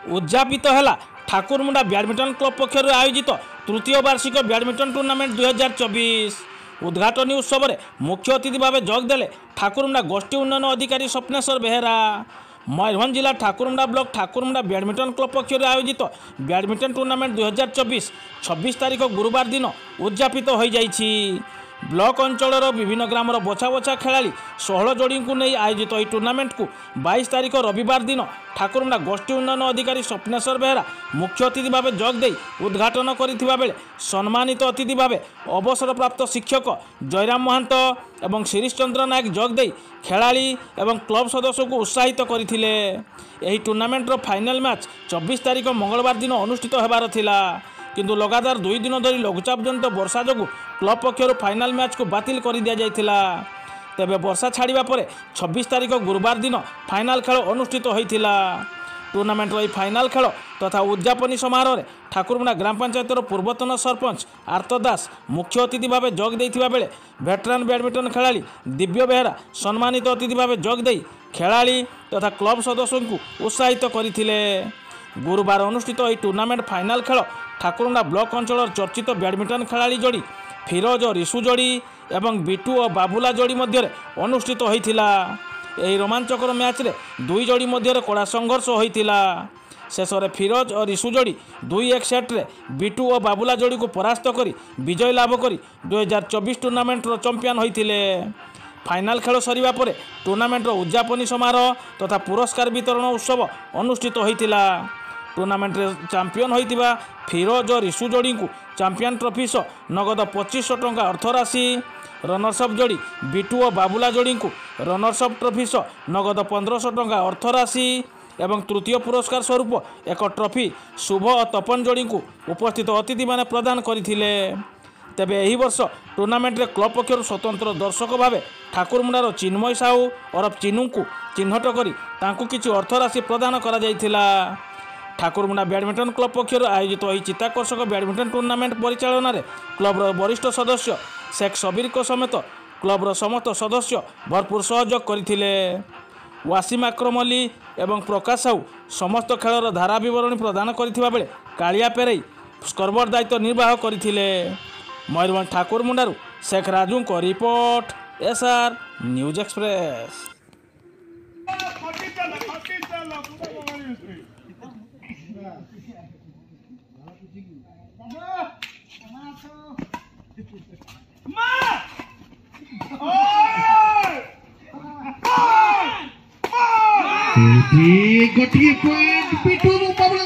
उद्यापित है Thakurmunda badminton club पक्षर आयोजित तृतीय वार्षिक बैडमिंटन टूर्नामेंट 2024 उद्घाटनी उत्सव में मुख्य अतिथि भाव जोगदे ठाकुरमुंडा गोष्ठी उन्नयन अधिकारी स्वप्नेश्वर बेहेरा। मयूरभंज जिला Thakurmunda block Thakurmunda badminton club पक्षर आयोजित बैडमिंटन टूर्नामेंट 2024 26 तारीख गुरुवार दिन उद्यापित हो जाइछि। ब्लॉक अंचल विभिन्न ग्रामर बछा बछा खेलाड़ी 16 जोड़ी को नहीं आयोजित यह टूर्नामेंट को 22 तारीख रविवार दिन ठाकुरमुंडा गोष्ठी उन्नयन अधिकारी स्वप्नेश्वर बेहेरा मुख्य अतिथि भाव जोगदे उद्घाटन करथिबा बेले सम्मानित अतिथि भाव अवसरप्राप्त शिक्षक जयराम महांत एवं शिरीष चंद्र नायक जोगदे खेलाड़ी एवं क्लब सदस्य को उत्साहित करथिले। एही टूर्नामेंटर फाइनल मैच 24 तारीख मंगलवार दिन अनुष्ठित होबार थिला, किंतु लगातार 2 दिन धरी लघुचाप जनित वर्षा जो क्लब पक्षर फाइनाल मैच को बातिल कर दि जाइथिला। तेबे वर्षा छाड़िबा परे 26 तारीख गुरुवार दिन फाइनाल खेल अनुष्ठित होइथिला। टूर्नामेंट यह फाइनाल खेल तथा उद्यापनी समारोह ठाकुरमुंडा ग्राम पंचायतर पूर्वतन सरपंच आर्त दास मुख्य अतिथि भाव जोग देथिबा बेले वेटरान बैडमिंटन खेलाड़ी दिव्य बेहेरा सम्मानित अतिथि भाव जोग दे खेलाड़ी तथा क्लब सदस्य को उत्साहित करथिले। गुरुवार अनुष्ठित यह टूर्नामेंट फाइनाल खेल ठाकुरमुंडा ब्लॉक अंचल चर्चित बैडमिंटन खेलाड़ी जोड़ी फिरोज और ऋषु जोड़ी एवं बिटू और बाबुला जोड़ी मध्य अनुष्ठित होइथिला। एही रोमांचकर मैच रे 2 जोड़ी मध्य कड़ा संघर्ष होइथिला। शेष में फिरोज और ऋषु जोड़ी 2-1 सेट रे बिटू और बाबुला जोड़ी को परास्त करी विजय लाभ करी 2024 टूर्नामेंट चैंपियन होइथिले। फाइनाल खेल सरिबा परे टूर्नामेंट उद्यापनी समारोह तथा पुरस्कार वितरण उत्सव अनुष्ठित होइथिला। टूर्नामेंट चैंपियन होइतिबा फिरोज और ऋषु जोड़ी को चैंपियन ट्रॉफी सह नगद 2500 टंका अर्थराशि, रनर्सअप जोड़ी बिटू और बाबुला जोड़ी को रनर्सअप ट्रॉफी सह नगद 1500 टंका अर्थराशि एवं तृतीय पुरस्कार स्वरूप एक ट्रॉफी शुभ और तपन जोड़ी को उपस्थित अतिथि माने प्रदान करथिले। तेबे एही वर्ष टूर्नामेंट रे क्लब पक्षर स्वतंत्र दर्शक भाव ठाकुरमुंडार चिन्मय साहू और चिन्नू को चिन्हट करी तांकु किछि अर्थराशि प्रदान करा जाइथिला। ठाकुरमुंडा बैडमिंटन क्लब पक्षर आयोजित यह चित्ताकर्षक बैडमिंटन टूर्नामेंट परिचालन में क्लबर वरिष्ठ सदस्य शेख सबीर को समेत क्लबर समस्त सदस्य भरपूर सहयोग करथिले। वासिम आक्रम अली एवं प्रकाश साहू समस्त खेलर धारा विवरणी प्रदान करथिबा बेले कालिया पेरई स्कोरबोर्ड दायित्व निर्वाह करथिले। मयूरभंज ठाकुरमुंडारू शेख राजू को रिपोर्ट एसआर न्यूज एक्सप्रेस। गोटिए पॉइंट पिटू बाबुला